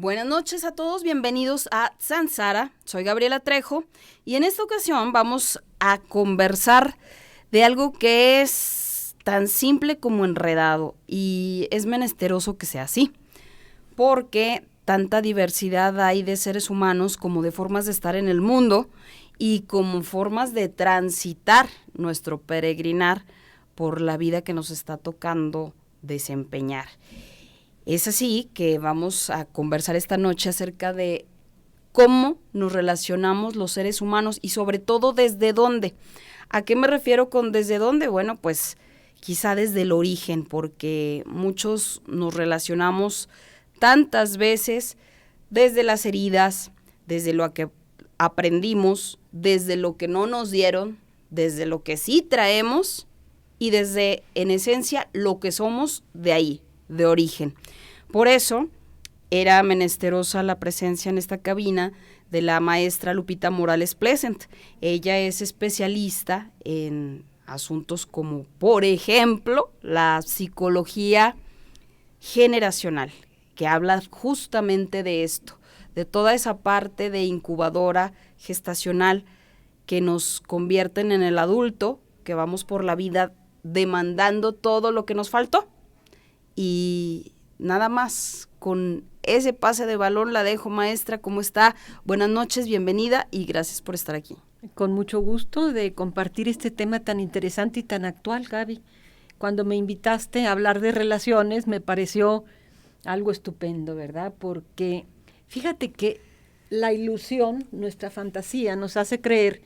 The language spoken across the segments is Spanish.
Buenas noches a todos, bienvenidos a Sansara, soy Gabriela Trejo y en esta ocasión vamos a conversar de algo que es tan simple como enredado y es menesteroso que sea así, porque tanta diversidad hay de seres humanos como de formas de estar en el mundo y como formas de transitar nuestro peregrinar por la vida que nos está tocando desempeñar. Es así que vamos a conversar esta noche acerca de cómo nos relacionamos los seres humanos y sobre todo desde dónde. ¿A qué me refiero con desde dónde? Bueno, pues quizá desde el origen, porque muchos nos relacionamos tantas veces desde las heridas, desde lo que aprendimos, desde lo que no nos dieron, desde lo que sí traemos y desde, en esencia, lo que somos de ahí, de origen. Por eso era menesterosa la presencia en esta cabina de la maestra Lupita Morales Pleasant. Ella es especialista en asuntos como, por ejemplo, la psicología generacional, que habla justamente de esto, de toda esa parte de incubadora gestacional que nos convierten en el adulto, que vamos por la vida demandando todo lo que nos faltó. Y nada más, con ese pase de balón la dejo, maestra. ¿Cómo está? Buenas noches, bienvenida y gracias por estar aquí. Con mucho gusto de compartir este tema tan interesante y tan actual, Gaby. Cuando me invitaste a hablar de relaciones me pareció algo estupendo, ¿verdad? Porque fíjate que la ilusión, nuestra fantasía, nos hace creer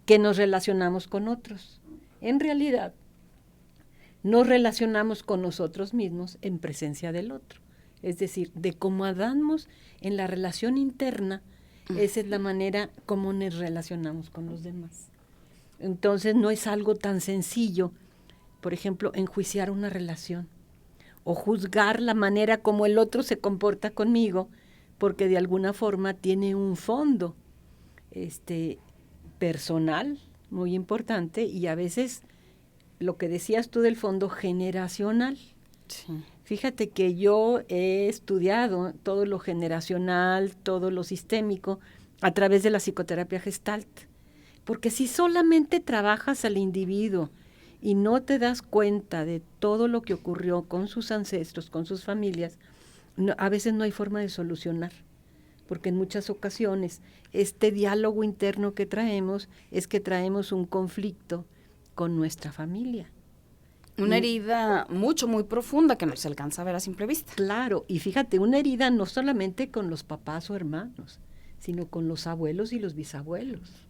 que nos relacionamos con otros. En realidad, nos relacionamos con nosotros mismos en presencia del otro. Es decir, de cómo andamos en la relación interna, esa es la manera como nos relacionamos con los demás. Entonces no es algo tan sencillo, por ejemplo, enjuiciar una relación o juzgar la manera como el otro se comporta conmigo, porque de alguna forma tiene un fondo personal muy importante y a veces lo que decías tú del fondo generacional. Sí. Fíjate que yo he estudiado todo lo generacional, todo lo sistémico, a través de la psicoterapia Gestalt. Porque si solamente trabajas al individuo y no te das cuenta de todo lo que ocurrió con sus ancestros, con sus familias, a veces no hay forma de solucionar. Porque en muchas ocasiones este diálogo interno que traemos es que traemos un conflicto con nuestra familia. Una herida muy profunda que no se alcanza a ver a simple vista. Claro, y fíjate, una herida no solamente con los papás o hermanos, sino con los abuelos y los bisabuelos.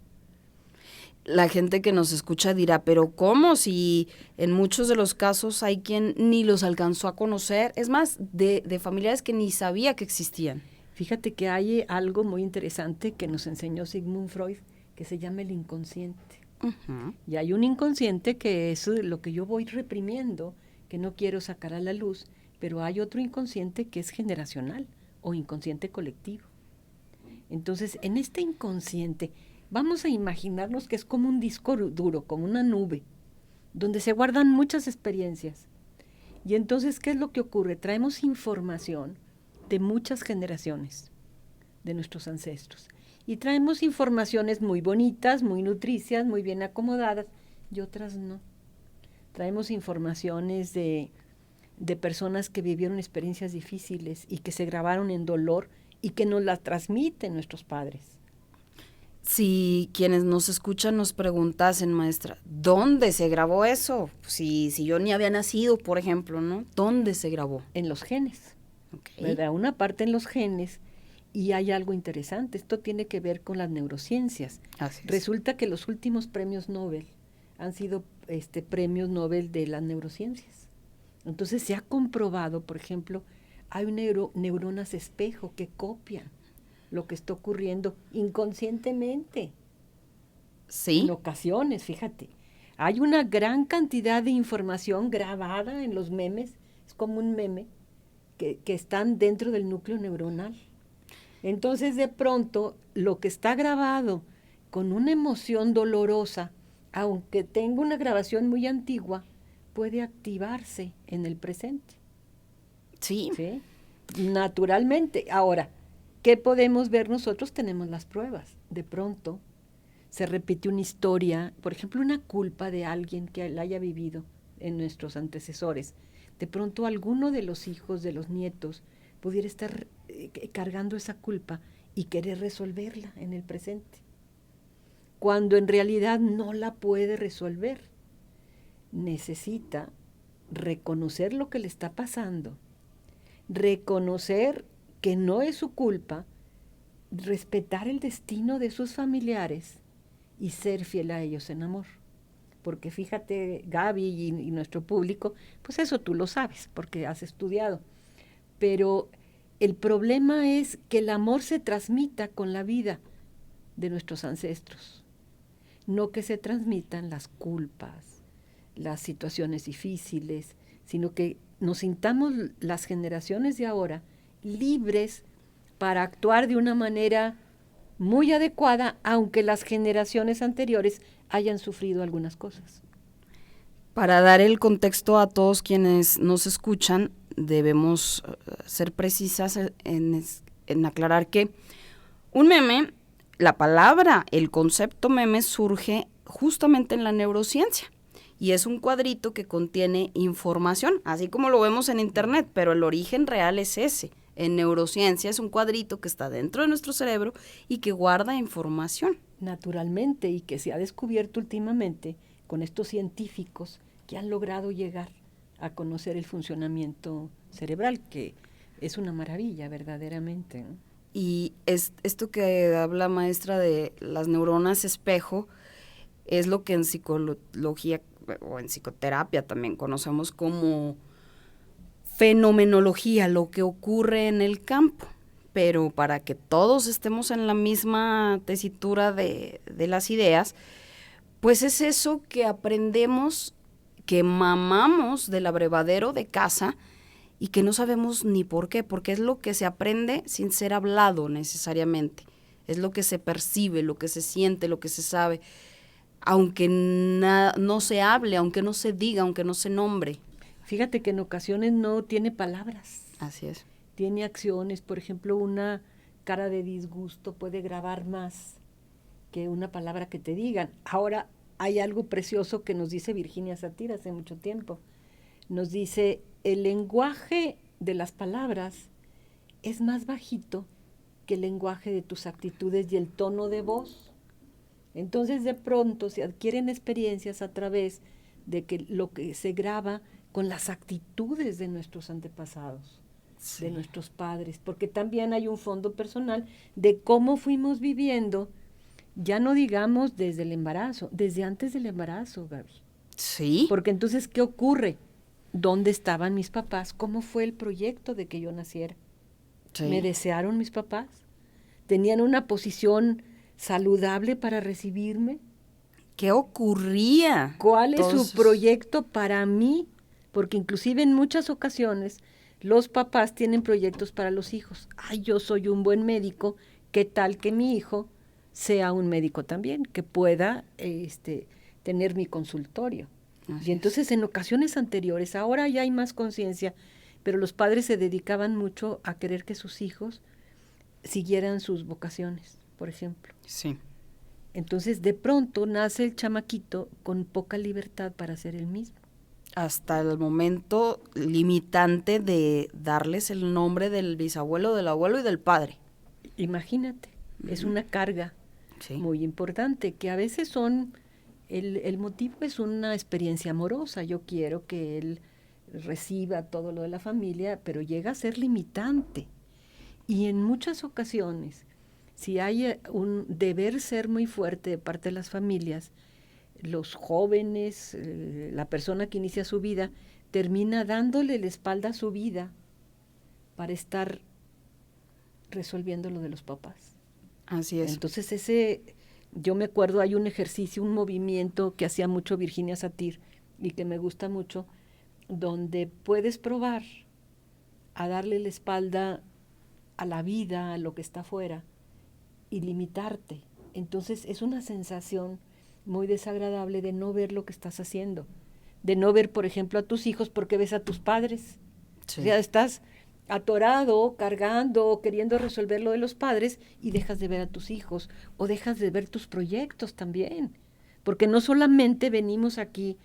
La gente que nos escucha dirá, pero ¿cómo? Si en muchos de los casos hay quien ni los alcanzó a conocer, es más, de familiares que ni sabía que existían. Fíjate que hay algo muy interesante que nos enseñó Sigmund Freud, que se llama el inconsciente. Uh-huh. Y hay un inconsciente que es lo que yo voy reprimiendo, que no quiero sacar a la luz, pero hay otro inconsciente que es generacional o inconsciente colectivo. Entonces, en este inconsciente, vamos a imaginarnos que es como un disco duro, como una nube, donde se guardan muchas experiencias. Y entonces, ¿qué es lo que ocurre? Traemos información de muchas generaciones de nuestros ancestros. Y traemos informaciones muy bonitas, muy nutricias, muy bien acomodadas, y otras no. Traemos informaciones de personas que vivieron experiencias difíciles y que se grabaron en dolor y que nos las transmiten nuestros padres. Si quienes nos escuchan nos preguntasen, maestra, ¿dónde se grabó eso? Si yo ni había nacido, por ejemplo, ¿no? ¿Dónde se grabó? En los genes. Okay. ¿Verdad? Una parte en los genes Y hay algo interesante, esto tiene que ver con las neurociencias. Así es. Resulta que los últimos premios Nobel han sido premios Nobel de las neurociencias. Entonces se ha comprobado, por ejemplo, hay neuronas espejo que copian lo que está ocurriendo inconscientemente. Sí. En ocasiones, fíjate, hay una gran cantidad de información grabada en los memes, es como un meme, que están dentro del núcleo neuronal. Entonces, de pronto, lo que está grabado con una emoción dolorosa, aunque tenga una grabación muy antigua, puede activarse en el presente. Sí. ¿Sí? Naturalmente. Ahora, ¿qué podemos ver nosotros? Tenemos las pruebas. De pronto se repite una historia, por ejemplo, una culpa de alguien que la haya vivido en nuestros antecesores. De pronto alguno de los hijos, de los nietos, pudiera estar cargando esa culpa y querer resolverla en el presente, cuando en realidad no la puede resolver. Necesita reconocer lo que le está pasando, reconocer que no es su culpa, respetar el destino de sus familiares y ser fiel a ellos en amor. Porque fíjate, Gaby y nuestro público, pues eso tú lo sabes, porque has estudiado. Pero el problema es que el amor se transmita con la vida de nuestros ancestros, no que se transmitan las culpas, las situaciones difíciles, sino que nos sintamos las generaciones de ahora libres para actuar de una manera muy adecuada, aunque las generaciones anteriores hayan sufrido algunas cosas. Para dar el contexto a todos quienes nos escuchan, debemos ser precisas en aclarar que un meme, la palabra, el concepto meme surge justamente en la neurociencia y es un cuadrito que contiene información, así como lo vemos en internet, pero el origen real es ese. En neurociencia es un cuadrito que está dentro de nuestro cerebro y que guarda información. Naturalmente, y que se ha descubierto últimamente con estos científicos que han logrado llegar a conocer el funcionamiento cerebral, que es una maravilla verdaderamente, ¿no? Y esto que habla maestra de las neuronas espejo es lo que en psicología o en psicoterapia también conocemos como fenomenología, lo que ocurre en el campo. Pero para que todos estemos en la misma tesitura de las ideas, pues es eso que aprendemos, que mamamos del abrevadero de casa y que no sabemos ni por qué, porque es lo que se aprende sin ser hablado necesariamente. Es lo que se percibe, lo que se siente, lo que se sabe, aunque no se hable, aunque no se diga, aunque no se nombre. Fíjate que en ocasiones no tiene palabras. Así es. Tiene acciones, por ejemplo, una cara de disgusto puede grabar más que una palabra que te digan. Ahora hay algo precioso que nos dice Virginia Satir hace mucho tiempo. Nos dice, el lenguaje de las palabras es más bajito que el lenguaje de tus actitudes y el tono de voz. Entonces de pronto se adquieren experiencias a través de que lo que se graba con las actitudes de nuestros antepasados, sí, de nuestros padres, porque también hay un fondo personal de cómo fuimos viviendo, ya no digamos desde el embarazo, desde antes del embarazo, Gaby. Sí. Porque entonces, ¿qué ocurre? ¿Dónde estaban mis papás? ¿Cómo fue el proyecto de que yo naciera? Sí. ¿Me desearon mis papás? ¿Tenían una posición saludable para recibirme? ¿Qué ocurría? ¿Cuál es su proyecto para mí? Porque inclusive en muchas ocasiones los papás tienen proyectos para los hijos. Ay, yo soy un buen médico, ¿qué tal que mi hijo sea un médico también? Que pueda tener mi consultorio. Así y entonces en ocasiones anteriores, ahora ya hay más conciencia, pero los padres se dedicaban mucho a querer que sus hijos siguieran sus vocaciones, por ejemplo. Sí. Entonces de pronto nace el chamaquito con poca libertad para ser el mismo. Hasta el momento limitante de darles el nombre del bisabuelo, del abuelo y del padre. Imagínate, es una carga muy importante, que a veces son, el motivo es una experiencia amorosa, yo quiero que él reciba todo lo de la familia, pero llega a ser limitante. Y en muchas ocasiones, si hay un deber ser muy fuerte de parte de las familias, los jóvenes, la persona que inicia su vida, termina dándole la espalda a su vida para estar resolviendo lo de los papás. Así es. Entonces yo me acuerdo, hay un ejercicio, un movimiento que hacía mucho Virginia Satir y que me gusta mucho, donde puedes probar a darle la espalda a la vida, a lo que está afuera, y limitarte. Entonces es una sensación muy desagradable de no ver lo que estás haciendo, de no ver, por ejemplo, a tus hijos porque ves a tus padres. Sí. O sea, estás atorado, cargando, queriendo resolver lo de los padres y dejas de ver a tus hijos o dejas de ver tus proyectos también. Porque no solamente venimos aquí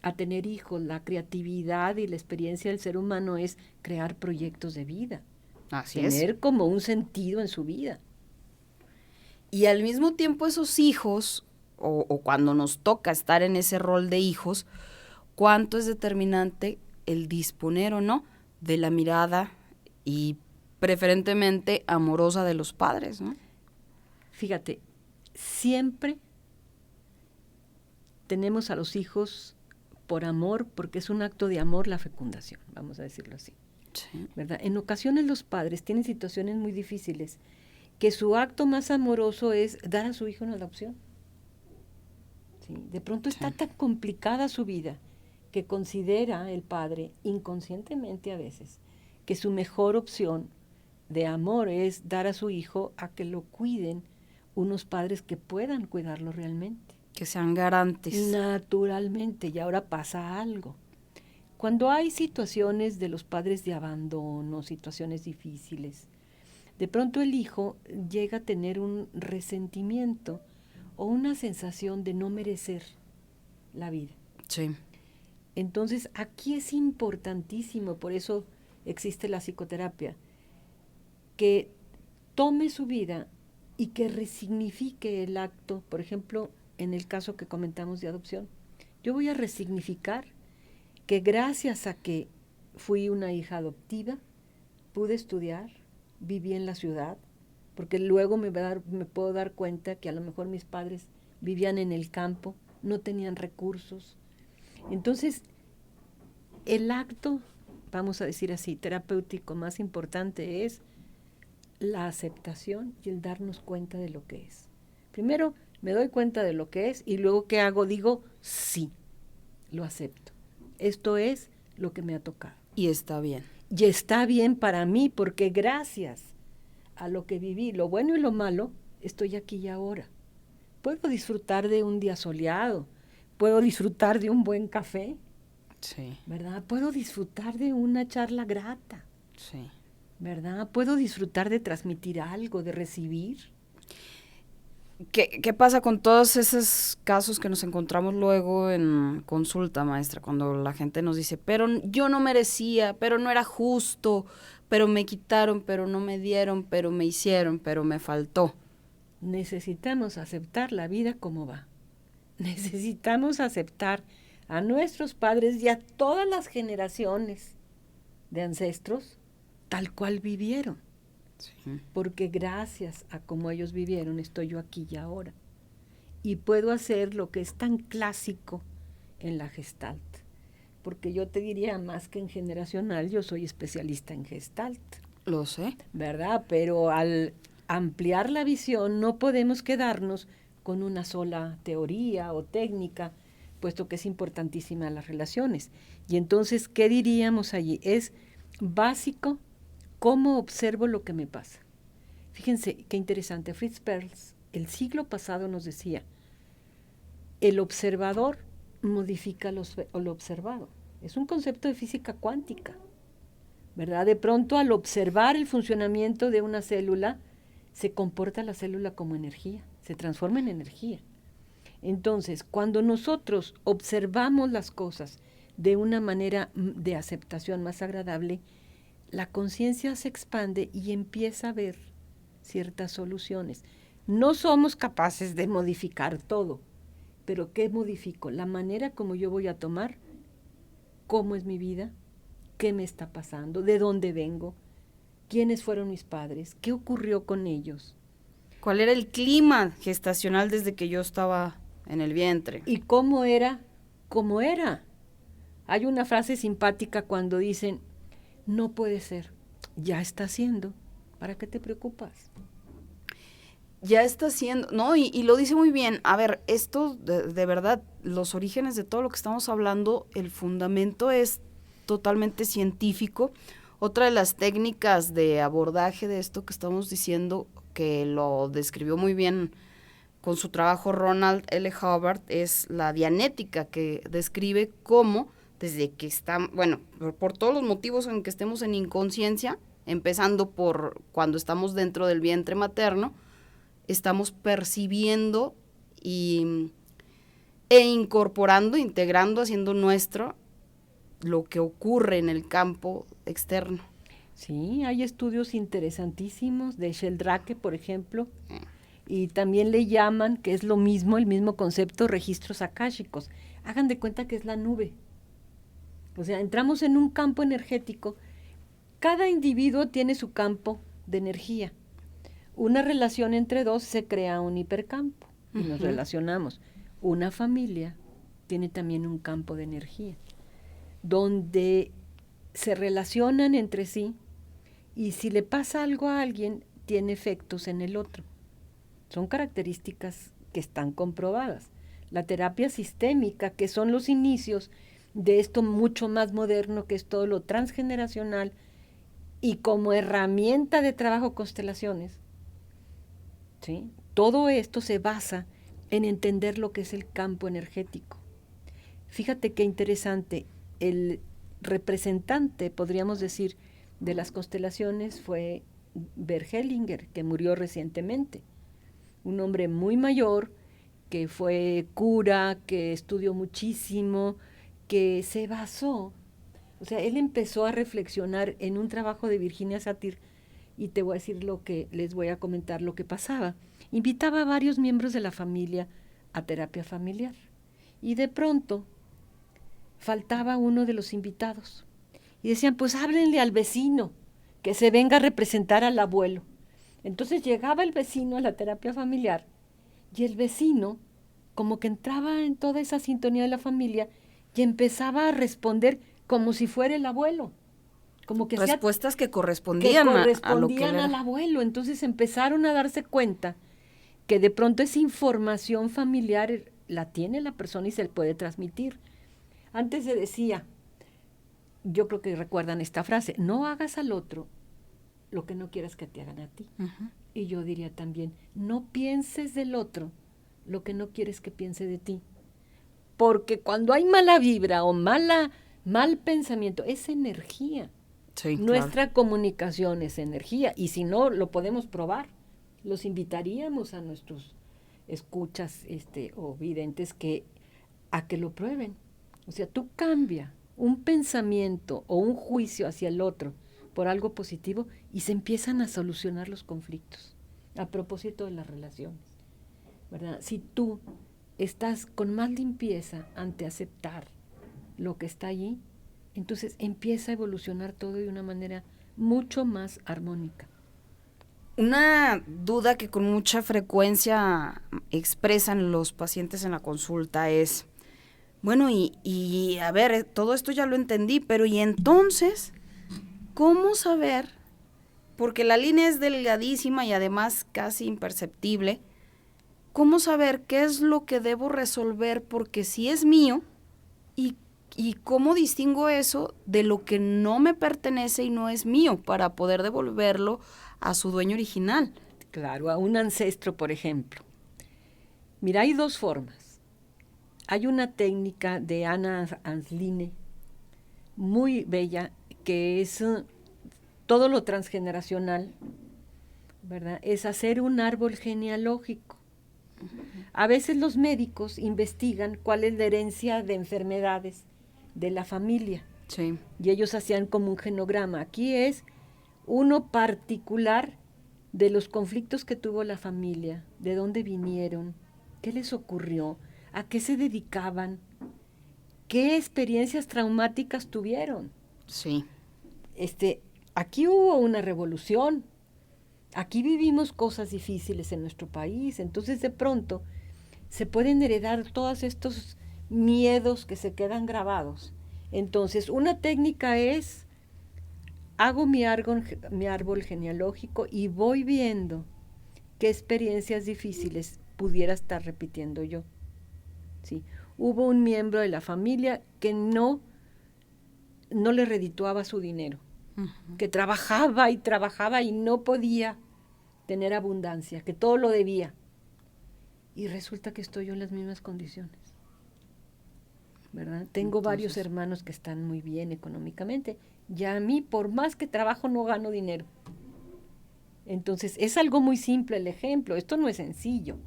a tener hijos, la creatividad y la experiencia del ser humano es crear proyectos de vida, Así tener es. como un sentido en su vida. Y al mismo tiempo esos hijos, o cuando nos toca estar en ese rol de hijos, cuánto es determinante el disponer o no de la mirada y preferentemente amorosa de los padres, ¿no? Fíjate, siempre tenemos a los hijos por amor, porque es un acto de amor la fecundación, vamos a decirlo así, Sí. ¿verdad? En ocasiones los padres tienen situaciones muy difíciles, que su acto más amoroso es dar a su hijo en adopción. ¿Sí? De pronto está Sí. tan complicada su vida que considera el padre, inconscientemente a veces, que su mejor opción de amor es dar a su hijo a que lo cuiden unos padres que puedan cuidarlo realmente. Que sean garantes. Naturalmente, y ahora pasa algo. Cuando hay situaciones de los padres de abandono, situaciones difíciles, de pronto el hijo llega a tener un resentimiento o una sensación de no merecer la vida. Sí. Entonces, aquí es importantísimo, por eso existe la psicoterapia, que tome su vida y que resignifique el acto, por ejemplo, en el caso que comentamos de adopción. Yo voy a resignificar que gracias a que fui una hija adoptiva, pude estudiar, viví en la ciudad, porque luego me puedo dar cuenta que a lo mejor mis padres vivían en el campo, no tenían recursos. Entonces, el acto, vamos a decir así, terapéutico más importante es la aceptación y el darnos cuenta de lo que es. Primero me doy cuenta de lo que es y luego ¿qué hago? Digo, sí, lo acepto. Esto es lo que me ha tocado. Y está bien. Y está bien para mí porque gracias a lo que viví, lo bueno y lo malo, estoy aquí y ahora. Puedo disfrutar de un día soleado, puedo disfrutar de un buen café, Sí. ¿verdad? Puedo disfrutar de una charla grata, Sí. ¿verdad? Puedo disfrutar de transmitir algo, de recibir. ¿Qué pasa con todos esos casos que nos encontramos luego en consulta, maestra? Cuando la gente nos dice, pero yo no merecía, pero no era justo, pero me quitaron, pero no me dieron, pero me hicieron, pero me faltó. Necesitamos aceptar la vida como va. Necesitamos aceptar a nuestros padres y a todas las generaciones de ancestros tal cual vivieron. Sí. Porque gracias a cómo ellos vivieron estoy yo aquí y ahora. Y puedo hacer lo que es tan clásico en la Gestalt. Porque yo te diría, más que en generacional, yo soy especialista en Gestalt. Lo sé. ¿Verdad? Pero al ampliar la visión no podemos quedarnos con una sola teoría o técnica, puesto que es importantísima las relaciones. Y entonces, ¿qué diríamos allí? Es básico cómo observo lo que me pasa. Fíjense qué interesante. Fritz Perls, el siglo pasado nos decía, el observador modifica lo observado. Es un concepto de física cuántica, ¿verdad? De pronto, al observar el funcionamiento de una célula, se comporta la célula como energía, se transforma en energía. Entonces, cuando nosotros observamos las cosas de una manera de aceptación más agradable, la conciencia se expande y empieza a ver ciertas soluciones. No somos capaces de modificar todo, pero ¿qué modifico? La manera como yo voy a tomar, cómo es mi vida, qué me está pasando, de dónde vengo. quiénes fueron mis padres, qué ocurrió con ellos. ¿Cuál era el clima gestacional desde que yo estaba en el vientre? ¿Y cómo era? ¿Cómo era? Hay una frase simpática cuando dicen, no puede ser, ya está siendo, ¿para qué te preocupas? Ya está siendo, no, y lo dice muy bien. A ver, esto de verdad, los orígenes de todo lo que estamos hablando, el fundamento es totalmente científico. Otra de las técnicas de abordaje de esto que estamos diciendo, que lo describió muy bien con su trabajo Ronald L. Hubbard, es la dianética, que describe cómo desde que estamos, bueno, por todos los motivos en que estemos en inconsciencia, empezando por cuando estamos dentro del vientre materno, estamos percibiendo e incorporando, integrando, haciendo nuestro lo que ocurre en el campo externo. Sí, hay estudios interesantísimos de Sheldrake, por ejemplo, y también le llaman, que es lo mismo, el mismo concepto, registros akáshicos. Hagan de cuenta que es la nube. O sea, entramos en un campo energético. Cada individuo tiene su campo de energía. Una relación entre dos se crea un hipercampo y nos relacionamos. Una familia tiene también un campo de energía, donde se relacionan entre sí y si le pasa algo a alguien, tiene efectos en el otro. Son características que están comprobadas. La terapia sistémica, que son los inicios de esto mucho más moderno, que es todo lo transgeneracional, y como herramienta de trabajo constelaciones, ¿sí? Todo esto se basa en entender lo que es el campo energético. Fíjate qué interesante, el representante, podríamos decir, de las constelaciones fue Bert Hellinger, que murió recientemente. Un hombre muy mayor, que fue cura, que estudió muchísimo, que se basó, o sea, él empezó a reflexionar en un trabajo de Virginia Satir, y te voy a decir les voy a comentar lo que pasaba. Invitaba a varios miembros de la familia a terapia familiar, y de pronto faltaba uno de los invitados. Y decían, pues háblenle al vecino, que se venga a representar al abuelo. Entonces llegaba el vecino a la terapia familiar, y el vecino como que entraba en toda esa sintonía de la familia y empezaba a responder como si fuera el abuelo. Como que respuestas que correspondían a lo que al abuelo. Entonces empezaron a darse cuenta que de pronto esa información familiar la tiene la persona y se le puede transmitir. Antes se decía, yo creo que recuerdan esta frase, no hagas al otro lo que no quieras que te hagan a ti. Y yo diría también, no pienses del otro lo que no quieres que piense de ti. Porque cuando hay mala vibra o mal pensamiento, es energía. Sí, Nuestra claro. comunicación es energía, y si no, lo podemos probar. Los invitaríamos a nuestros escuchas o videntes a que lo prueben. O sea, tú cambia un pensamiento o un juicio hacia el otro por algo positivo y se empiezan a solucionar los conflictos. A propósito de las relaciones, ¿verdad? Si tú estás con más limpieza ante aceptar lo que está allí, entonces empieza a evolucionar todo de una manera mucho más armónica. Una duda que con mucha frecuencia expresan los pacientes en la consulta es, bueno, y a ver, todo esto ya lo entendí, pero ¿y entonces cómo saber? Porque la línea es delgadísima y además casi imperceptible. ¿Cómo saber qué es lo que debo resolver porque sí es mío? Y cómo distingo eso de lo que no me pertenece y no es mío para poder devolverlo a su dueño original. Claro, a un ancestro, por ejemplo. Mira, hay dos formas. Hay una técnica de Anna Ansline muy bella, que es todo lo transgeneracional, ¿verdad? Es hacer un árbol genealógico. A veces los médicos investigan cuál es la herencia de enfermedades de la familia. Sí. Y ellos hacían como un genograma. Aquí es uno particular de los conflictos que tuvo la familia, de dónde vinieron, qué les ocurrió, a qué se dedicaban, qué experiencias traumáticas tuvieron. Sí. aquí hubo una revolución, aquí vivimos cosas difíciles en nuestro país, entonces de pronto se pueden heredar todos estos miedos que se quedan grabados. Entonces, una técnica es, hago mi árbol genealógico y voy viendo qué experiencias difíciles pudiera estar repitiendo yo. ¿Sí? Hubo un miembro de la familia que no le redituaba su dinero, que trabajaba y no podía tener abundancia, que todo lo debía. Y resulta que estoy yo en las mismas condiciones, ¿verdad? Tengo varios hermanos que están muy bien económicamente, y a mí, por más que trabajo, no gano dinero. Entonces, es algo muy simple el ejemplo, esto no es sencillo.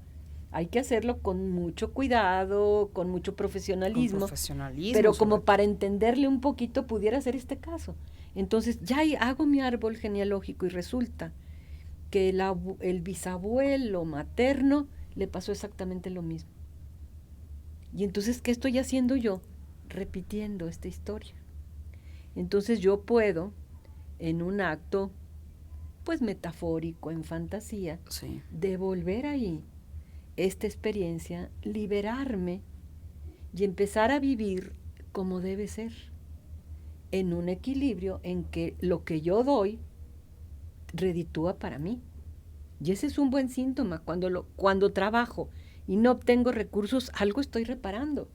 Hay que hacerlo con mucho cuidado, con mucho profesionalismo, pero como para entenderle un poquito pudiera ser este caso. Entonces, ya hago mi árbol genealógico y resulta que el bisabuelo materno le pasó exactamente lo mismo. Y entonces, ¿qué estoy haciendo yo? Repitiendo esta historia. Entonces yo puedo, en un acto, pues metafórico, en fantasía, Sí. devolver ahí esta experiencia, liberarme y empezar a vivir como debe ser, en un equilibrio en que lo que yo doy reditúa para mí. Y ese es un buen síntoma. Cuando trabajo y no obtengo recursos, algo estoy reparando.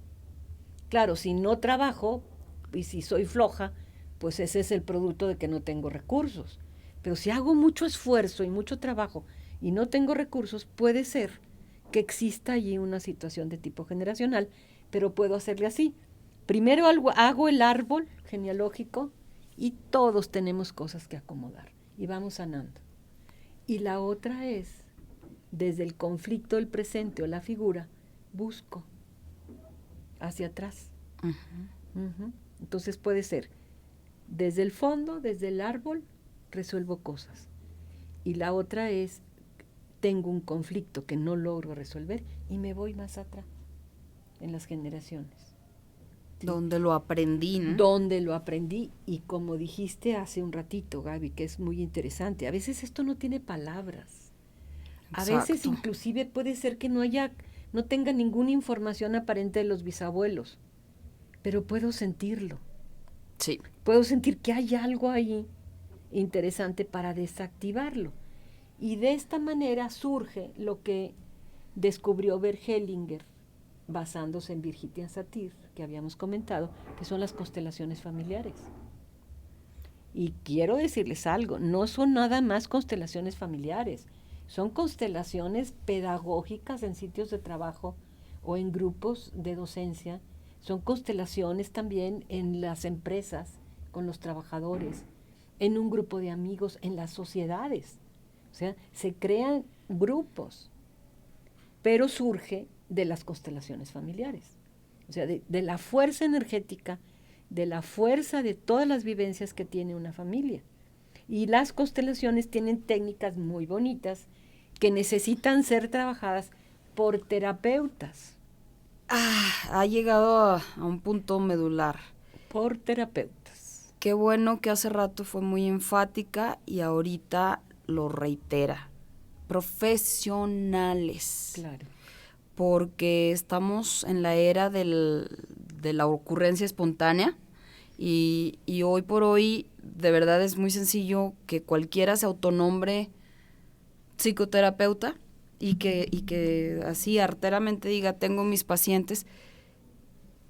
Claro, si no trabajo y si soy floja, pues ese es el producto de que no tengo recursos. Pero si hago mucho esfuerzo y mucho trabajo y no tengo recursos, puede ser que exista allí una situación de tipo generacional, pero puedo hacerle así. Primero hago el árbol genealógico y todos tenemos cosas que acomodar y vamos sanando. Y la otra es, desde el conflicto del presente o la figura, busco hacia atrás. Entonces puede ser, desde el fondo, desde el árbol, resuelvo cosas. Y la otra es, tengo un conflicto que no logro resolver y me voy más atrás, en las generaciones. ¿Sí? Donde lo aprendí, ¿no? Donde lo aprendí, y como dijiste hace un ratito, Gaby, que es muy interesante, a veces esto no tiene palabras. Exacto. A veces inclusive puede ser que no tenga ninguna información aparente de los bisabuelos, pero puedo sentirlo. Sí. Puedo sentir que hay algo ahí interesante para desactivarlo. Y de esta manera surge lo que descubrió Bert Hellinger, basándose en Virginia Satir, que habíamos comentado, que son las constelaciones familiares. Y quiero decirles algo, no son nada más constelaciones familiares, son constelaciones pedagógicas en sitios de trabajo o en grupos de docencia, son constelaciones también en las empresas, con los trabajadores, en un grupo de amigos, en las sociedades. O sea, se crean grupos, pero surge de las constelaciones familiares. O sea, de la fuerza energética, de la fuerza de todas las vivencias que tiene una familia. Y las constelaciones tienen técnicas muy bonitas que necesitan ser trabajadas por terapeutas. Ha llegado a un punto medular. Por terapeutas. Qué bueno que hace rato fue muy enfática y ahorita lo reitera. Profesionales. Claro. Porque estamos en la era de la ocurrencia espontánea y hoy por hoy de verdad es muy sencillo que cualquiera se autonombre psicoterapeuta y que así arteramente diga tengo mis pacientes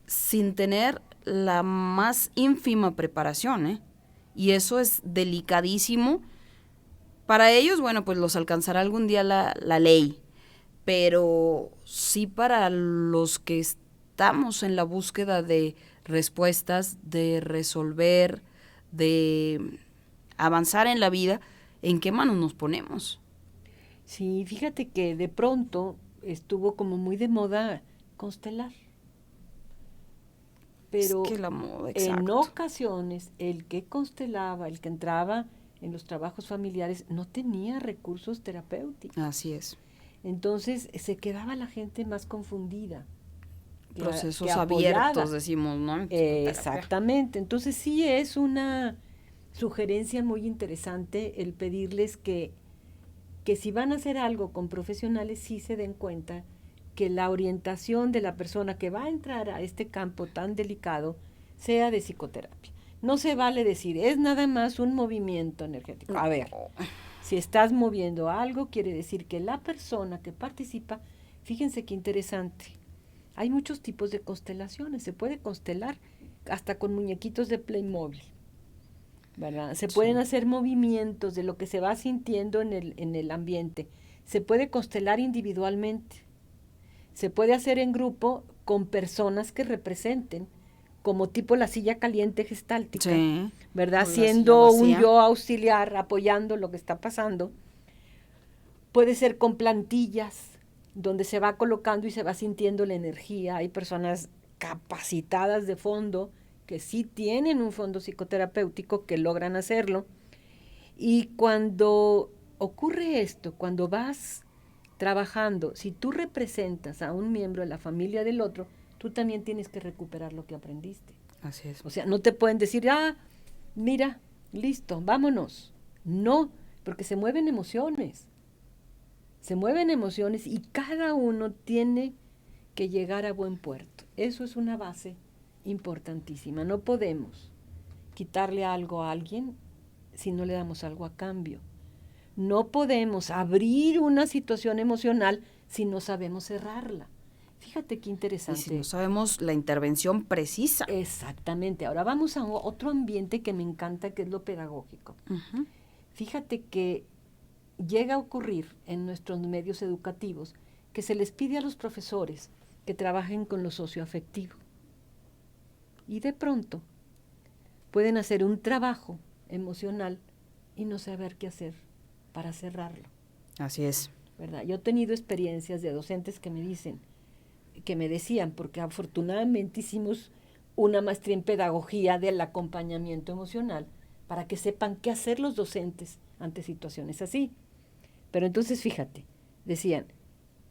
sin tener la más ínfima preparación, ¿eh? Y eso es delicadísimo. Para ellos, bueno, pues los alcanzará algún día la ley, pero sí para los que estamos en la búsqueda de respuestas, de resolver, de avanzar en la vida, ¿en qué manos nos ponemos? Sí, fíjate que de pronto estuvo como muy de moda constelar. Pero es que la moda, exacto. En ocasiones el que constelaba, el que entraba en los trabajos familiares, no tenía recursos terapéuticos. Así es. Entonces se quedaba la gente más confundida. Procesos abiertos, decimos, ¿no? Exactamente. Entonces sí es una sugerencia muy interesante el pedirles que si van a hacer algo con profesionales, sí se den cuenta que la orientación de la persona que va a entrar a este campo tan delicado sea de psicoterapia. No se vale decir, es nada más un movimiento energético. A ver, si estás moviendo algo, quiere decir que la persona que participa, fíjense qué interesante, hay muchos tipos de constelaciones, se puede constelar hasta con muñequitos de Playmobil, ¿verdad? Se pueden hacer movimientos de lo que se va sintiendo en el ambiente, se puede constelar individualmente, se puede hacer en grupo con personas que representen, como tipo la silla caliente gestáltica, Sí, ¿verdad? con la Siendo silla un vacía. yo auxiliar, apoyando lo que está pasando. Puede ser con plantillas, donde se va colocando y se va sintiendo la energía. Hay personas capacitadas de fondo, que sí tienen un fondo psicoterapéutico, que logran hacerlo. Y cuando ocurre esto, cuando vas trabajando, si tú representas a un miembro de la familia del otro, tú también tienes que recuperar lo que aprendiste. Así es. O sea, no te pueden decir, mira, listo, vámonos. No, porque se mueven emociones. Se mueven emociones y cada uno tiene que llegar a buen puerto. Eso es una base importantísima. No podemos quitarle algo a alguien si no le damos algo a cambio. No podemos abrir una situación emocional si no sabemos cerrarla. Fíjate qué Y interesante. si no sabemos la intervención precisa. Exactamente. Ahora vamos a otro ambiente que me encanta, que es lo pedagógico. Ujú. Fíjate que llega a ocurrir en nuestros medios educativos que se les pide a los profesores que trabajen con lo socioafectivo. Y de pronto pueden hacer un trabajo emocional y no saber qué hacer para cerrarlo, Así es. ¿verdad? Yo he tenido experiencias de docentes que me decían, porque afortunadamente hicimos una maestría en pedagogía del acompañamiento emocional para que sepan qué hacer los docentes ante situaciones así. Pero entonces fíjate, decían,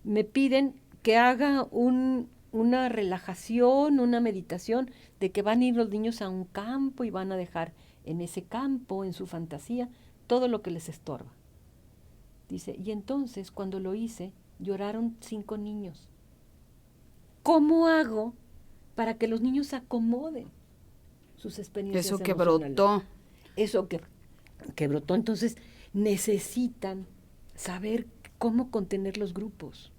me piden que haga una relajación, una meditación, de que van a ir los niños a un campo y van a dejar en ese campo, en su fantasía, todo lo que les estorba. Dice, y entonces cuando lo hice, lloraron 5 niños. ¿Cómo hago para que los niños acomoden sus experiencias Eso que emocionales? brotó. Eso que brotó. Entonces necesitan saber cómo contener los grupos,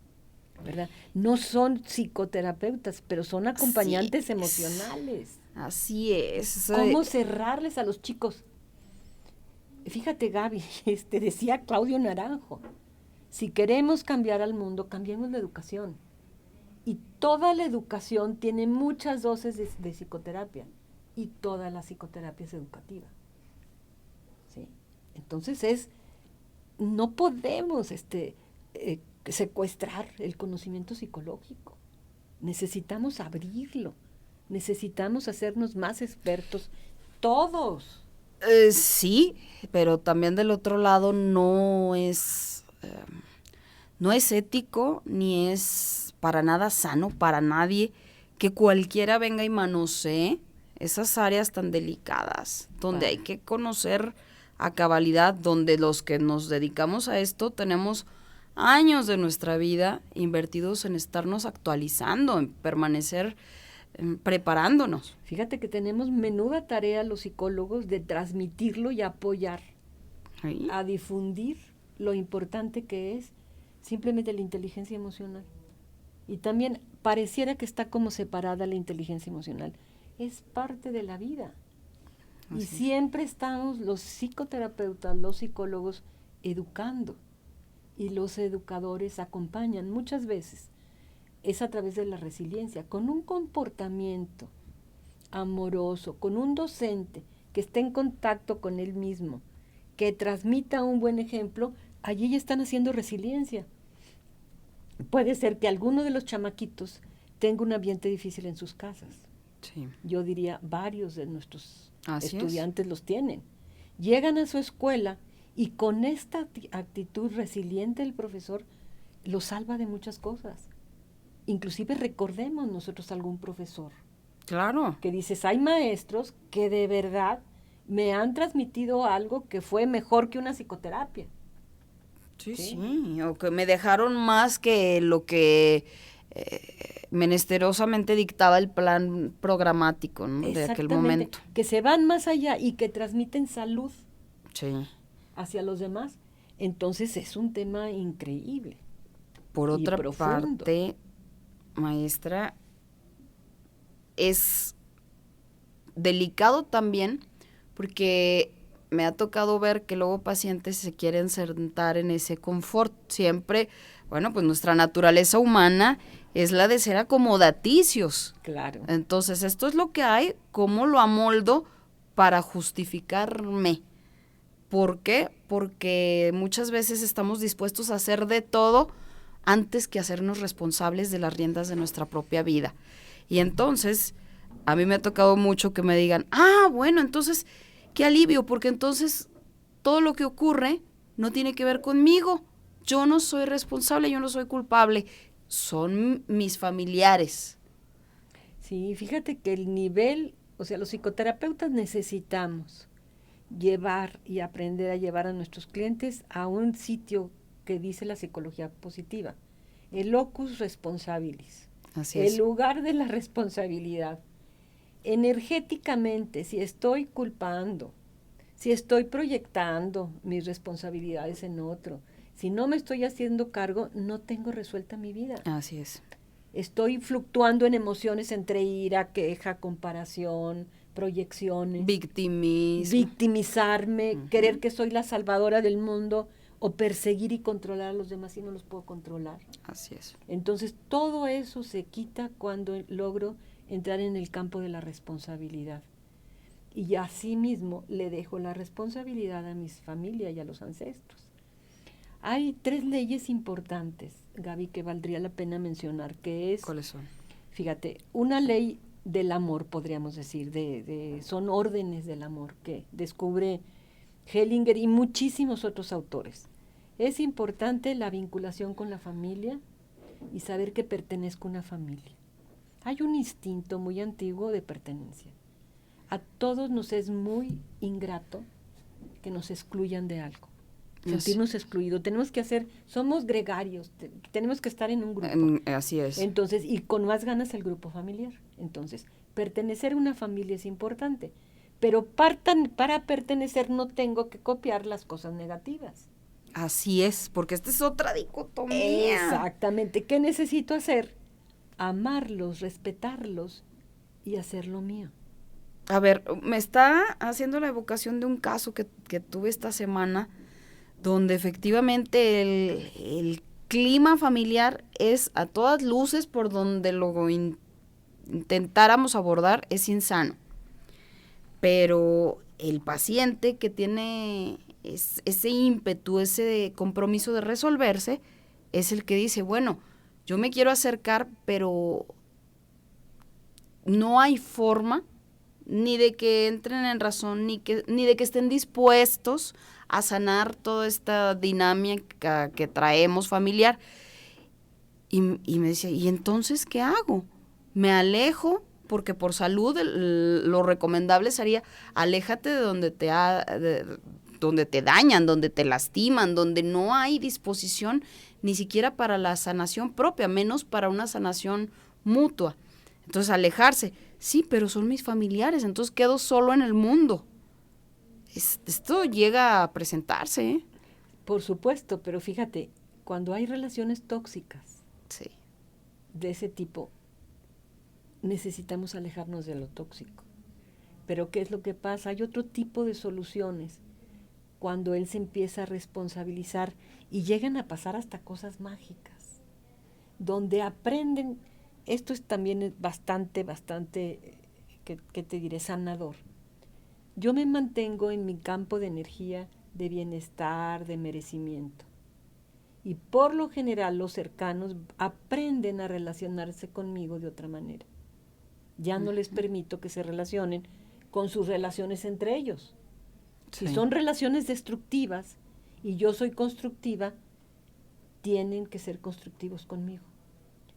¿verdad? No son psicoterapeutas, pero son acompañantes Así es. emocionales. Así es. ¿Cómo cerrarles a los chicos? Fíjate, Gaby, decía Claudio Naranjo, si queremos cambiar al mundo, cambiemos la educación. Y toda la educación tiene muchas dosis de psicoterapia, y toda la psicoterapia es educativa. ¿Sí? Entonces no podemos secuestrar el conocimiento psicológico. Necesitamos abrirlo, necesitamos hacernos más expertos, todos. Sí, pero también del otro lado no es ético ni es para nada sano para nadie que cualquiera venga y manosee esas áreas tan delicadas, donde hay que conocer a cabalidad, donde los que nos dedicamos a esto tenemos años de nuestra vida invertidos en estarnos actualizando, en permanecer preparándonos. Fíjate que tenemos menuda tarea los psicólogos de transmitirlo y apoyar, ¿Sí? a difundir lo importante que es simplemente la inteligencia emocional. Y también pareciera que está como separada la inteligencia emocional. Es parte de la vida. Y siempre estamos los psicoterapeutas, los psicólogos, educando. Y los educadores acompañan muchas veces. Es a través de la resiliencia, con un comportamiento amoroso, con un docente que esté en contacto con él mismo, que transmita un buen ejemplo, allí ya están haciendo resiliencia. Puede ser que alguno de los chamaquitos tenga un ambiente difícil en sus casas. Sí. Yo diría, varios de nuestros Así estudiantes los tienen. Llegan a su escuela y con esta actitud resiliente el profesor los salva de muchas cosas. Inclusive recordemos nosotros algún profesor Claro. que dices, hay maestros que de verdad me han transmitido algo que fue mejor que una psicoterapia. Sí, o que me dejaron más que lo que menesterosamente dictaba el plan programático, ¿no? De aquel Exactamente, momento. que se van más allá y que transmiten salud Sí. hacia los demás. Entonces es un tema increíble Por y otra profundo. parte, maestra, es delicado también porque me ha tocado ver que luego pacientes se quieren sentar en ese confort. Siempre, bueno, pues nuestra naturaleza humana es la de ser acomodaticios. Claro. Entonces, esto es lo que hay, ¿cómo lo amoldo para justificarme? ¿Por qué? Porque muchas veces estamos dispuestos a hacer de todo antes que hacernos responsables de las riendas de nuestra propia vida. Y entonces, a mí me ha tocado mucho que me digan, bueno, entonces, qué alivio, porque entonces todo lo que ocurre no tiene que ver conmigo. Yo no soy responsable, yo no soy culpable, son mis familiares. Sí, fíjate que el nivel, o sea, los psicoterapeutas necesitamos llevar y aprender a llevar a nuestros clientes a un sitio que dice la psicología positiva, el locus responsabilis, Así el es. lugar de la responsabilidad. Energéticamente, si estoy culpando, si estoy proyectando mis responsabilidades en otro, si no me estoy haciendo cargo, no tengo resuelta mi vida. Así es. Estoy fluctuando en emociones entre ira, queja, comparación, proyecciones, Victimismo. victimizarme, querer que soy la salvadora del mundo o perseguir y controlar a los demás y no los puedo controlar. Así es. Entonces todo eso se quita cuando logro entrar en el campo de la responsabilidad. Y así mismo le dejo la responsabilidad a mis familias y a los ancestros. Hay 3 leyes importantes, Gaby, que valdría la pena mencionar, que es, ¿Cuáles son? fíjate, una ley del amor, podríamos decir, son órdenes del amor que descubre Hellinger y muchísimos otros autores. Es importante la vinculación con la familia y saber que pertenezco a una familia. Hay un instinto muy antiguo de pertenencia. A todos nos es muy ingrato que nos excluyan de algo. Sentirnos excluidos. Tenemos que somos gregarios, tenemos que estar en un grupo. Así es. Entonces, y con más ganas el grupo familiar. Entonces, pertenecer a una familia es importante. Pero para pertenecer no tengo que copiar las cosas negativas. Así es, porque esta es otra dicotomía. Exactamente. ¿Qué necesito hacer? Amarlos, respetarlos y hacerlo mío. A ver, me está haciendo la evocación de un caso que tuve esta semana, donde efectivamente el clima familiar es a todas luces, por donde lo intentáramos abordar, es insano. Pero el paciente que tiene ese ímpetu, ese compromiso de resolverse, es el que dice, bueno, yo me quiero acercar, pero no hay forma ni de que entren en razón, ni de que estén dispuestos a sanar toda esta dinámica que traemos familiar. Y me decía, ¿y entonces qué hago? ¿Me alejo? Porque por salud lo recomendable sería, aléjate de donde te dañan, donde te lastiman, donde no hay disposición ni siquiera para la sanación propia, menos para una sanación mutua. Entonces, alejarse, sí, pero son mis familiares, entonces quedo solo en el mundo. Esto llega a presentarse, ¿eh? Por supuesto, pero fíjate, cuando hay relaciones tóxicas Sí. de ese tipo, necesitamos alejarnos de lo tóxico. Pero ¿qué es lo que pasa? Hay otro tipo de soluciones cuando él se empieza a responsabilizar y llegan a pasar hasta cosas mágicas, donde aprenden, esto es también bastante, ¿qué te diré? Sanador. Yo me mantengo en mi campo de energía de bienestar, de merecimiento. Y por lo general los cercanos aprenden a relacionarse conmigo de otra manera. Ya no les permito que se relacionen con sus relaciones entre ellos. Si son relaciones destructivas y yo soy constructiva, tienen que ser constructivos conmigo.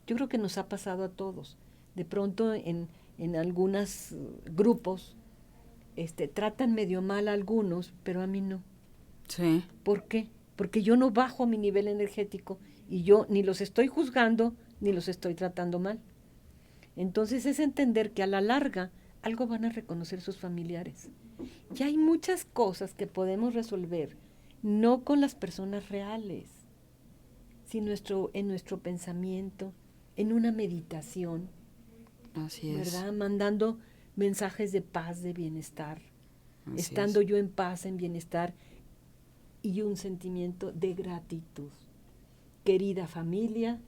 Yo creo que nos ha pasado a todos. De pronto en algunos grupos tratan medio mal a algunos, pero a mí no. Sí. ¿Por qué? Porque yo no bajo mi nivel energético y yo ni los estoy juzgando ni los estoy tratando mal. Entonces es entender que a la larga algo van a reconocer sus familiares. Y hay muchas cosas que podemos resolver, no con las personas reales, sino en nuestro pensamiento, en una meditación, Así es. ¿verdad? Mandando mensajes de paz, de bienestar, Así estando es. yo en paz, en bienestar y un sentimiento de gratitud. Querida familia,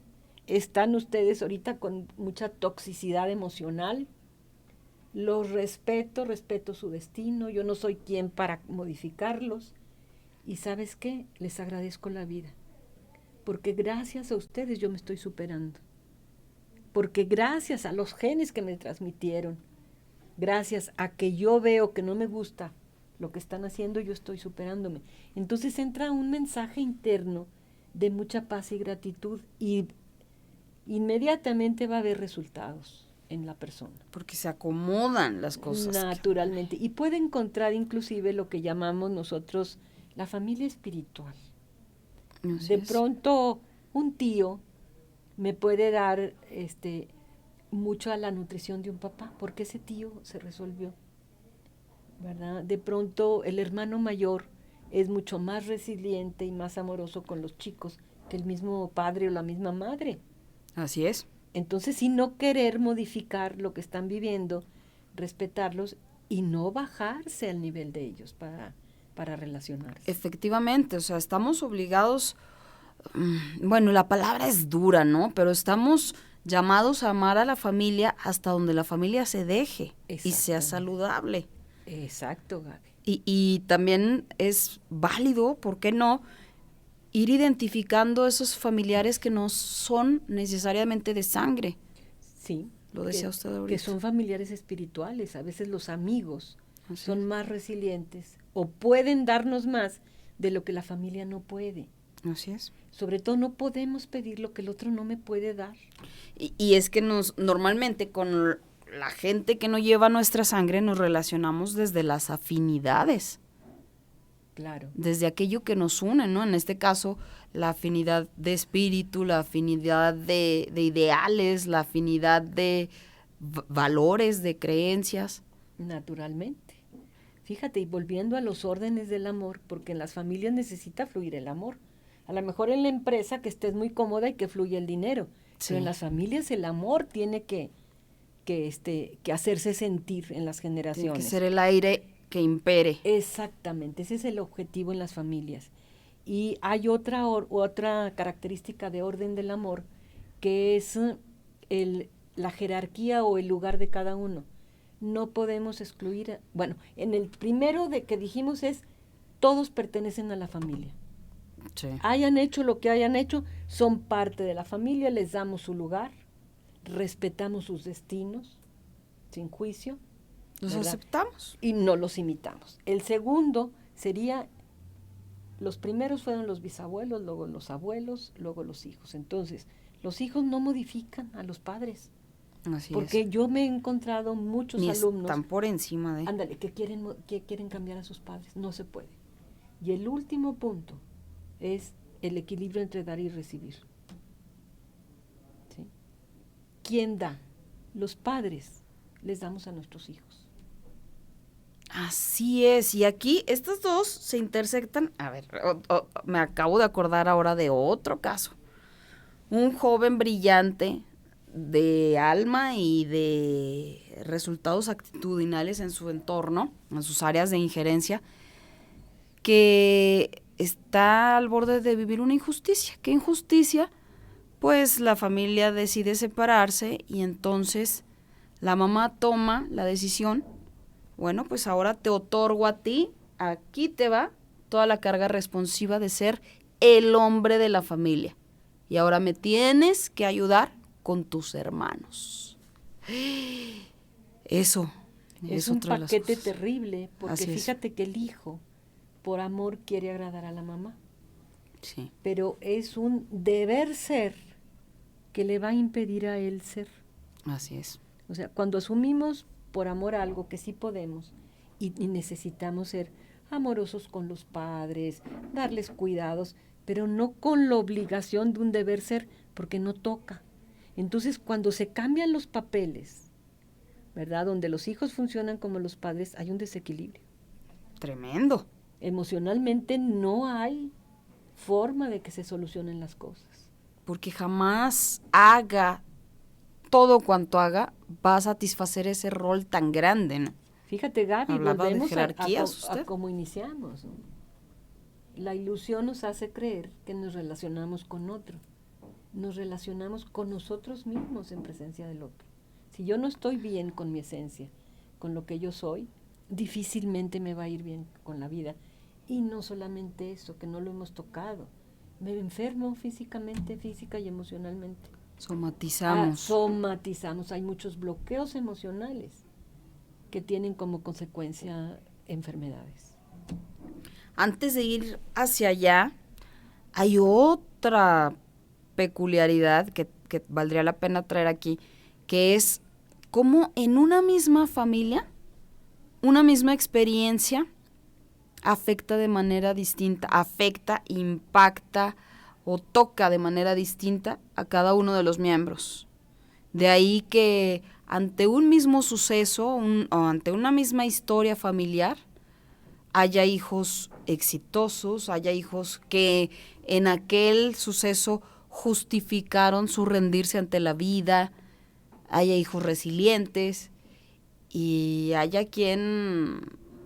están ustedes ahorita con mucha toxicidad emocional. Los respeto, respeto su destino, yo no soy quien para modificarlos. Y ¿sabes qué? Les agradezco la vida, porque gracias a ustedes yo me estoy superando. Porque gracias a los genes que me transmitieron, gracias a que yo veo que no me gusta lo que están haciendo, yo estoy superándome. Entonces entra un mensaje interno de mucha paz y gratitud y inmediatamente va a haber resultados en la persona. Porque se acomodan las cosas. Naturalmente. Y puede encontrar inclusive lo que llamamos nosotros la familia espiritual. Así De es. pronto un tío me puede dar mucho a la nutrición de un papá, porque ese tío se resolvió, ¿verdad? De pronto el hermano mayor es mucho más resiliente y más amoroso con los chicos que el mismo padre o la misma madre. Así es. Entonces, si no querer modificar lo que están viviendo, respetarlos y no bajarse al nivel de ellos para relacionarse. Efectivamente, o sea, estamos obligados, bueno, la palabra es dura, ¿no? Pero estamos llamados a amar a la familia hasta donde la familia se deje y sea Exactamente. saludable. Exacto, Gaby. Y también es válido, ¿por qué no?, ir identificando esos familiares que no son necesariamente de sangre. Sí, Lo decía usted ahorita. que son familiares espirituales. A veces los amigos Así son es. más resilientes o pueden darnos más de lo que la familia no puede. Así es. Sobre todo no podemos pedir lo que el otro no me puede dar. Y es que normalmente con la gente que no lleva nuestra sangre nos relacionamos desde las afinidades. Claro. Desde aquello que nos une, ¿no? En este caso, la afinidad de espíritu, la afinidad de ideales, la afinidad de valores, de creencias. Naturalmente. Fíjate, y volviendo a los órdenes del amor, porque en las familias necesita fluir el amor. A lo mejor en la empresa que estés muy cómoda y que fluya el dinero, Sí. pero en las familias el amor tiene que hacerse sentir en las generaciones. Tiene que ser el aire que impere. Exactamente, ese es el objetivo en las familias. Y hay otra característica de orden del amor, que es la jerarquía o el lugar de cada uno. No podemos excluir, bueno, en el primero de que dijimos es, todos pertenecen a la familia. Sí. Hayan hecho lo que hayan hecho, son parte de la familia, les damos su lugar, respetamos sus destinos, sin juicio. Los ¿verdad? aceptamos. Y no los imitamos. El segundo sería, los primeros fueron los bisabuelos, luego los abuelos, luego los hijos. Entonces, los hijos no modifican a los padres. Así porque es. yo me he encontrado muchos Ni alumnos, están por encima de. ándale, que quieren cambiar a sus padres. No se puede. Y el último punto es el equilibrio entre dar y recibir. ¿Sí? ¿Quién da? Los padres les damos a nuestros hijos. Así es, y aquí estas dos se intersectan. A ver, me acabo de acordar ahora de otro caso. Un joven brillante de alma y de resultados actitudinales en su entorno, en sus áreas de injerencia, que está al borde de vivir una injusticia. ¿Qué injusticia? Pues la familia decide separarse y entonces la mamá toma la decisión. Bueno, pues ahora te otorgo a ti, aquí te va toda la carga responsiva de ser el hombre de la familia. Y ahora me tienes que ayudar con tus hermanos. Eso Es es un otra de las paquete cosas. terrible, porque Así es. fíjate que el hijo, por amor, quiere agradar a la mamá. Sí, Pero es un deber ser que le va a impedir a él ser. así es. O sea, cuando asumimos por amor algo que sí podemos y necesitamos ser amorosos con los padres, darles cuidados, pero no con la obligación de un deber ser, porque no toca. Entonces, cuando se cambian los papeles, ¿verdad? Donde los hijos funcionan como los padres, hay un desequilibrio. Tremendo. Emocionalmente no hay forma de que se solucionen las cosas. Porque jamás haga todo cuanto haga, va a satisfacer ese rol tan grande, ¿no? Fíjate, Gaby, Hablaba de volvemos jerarquías, a cómo iniciamos, ¿no? La ilusión nos hace creer que nos relacionamos con otro. Nos relacionamos con nosotros mismos en presencia del otro. Si yo no estoy bien con mi esencia, con lo que yo soy, difícilmente me va a ir bien con la vida. Y no solamente eso, que no lo hemos tocado. Me enfermo físicamente, física y emocionalmente. Somatizamos. Somatizamos. Hay muchos bloqueos emocionales que tienen como consecuencia enfermedades. Antes de ir hacia allá, hay otra peculiaridad que valdría la pena traer aquí, que es cómo en una misma familia, una misma experiencia afecta de manera distinta, impacta o toca de manera distinta a cada uno de los miembros. De ahí que ante un mismo suceso o ante una misma historia familiar, haya hijos exitosos, haya hijos que en aquel suceso justificaron su rendirse ante la vida, haya hijos resilientes y haya quien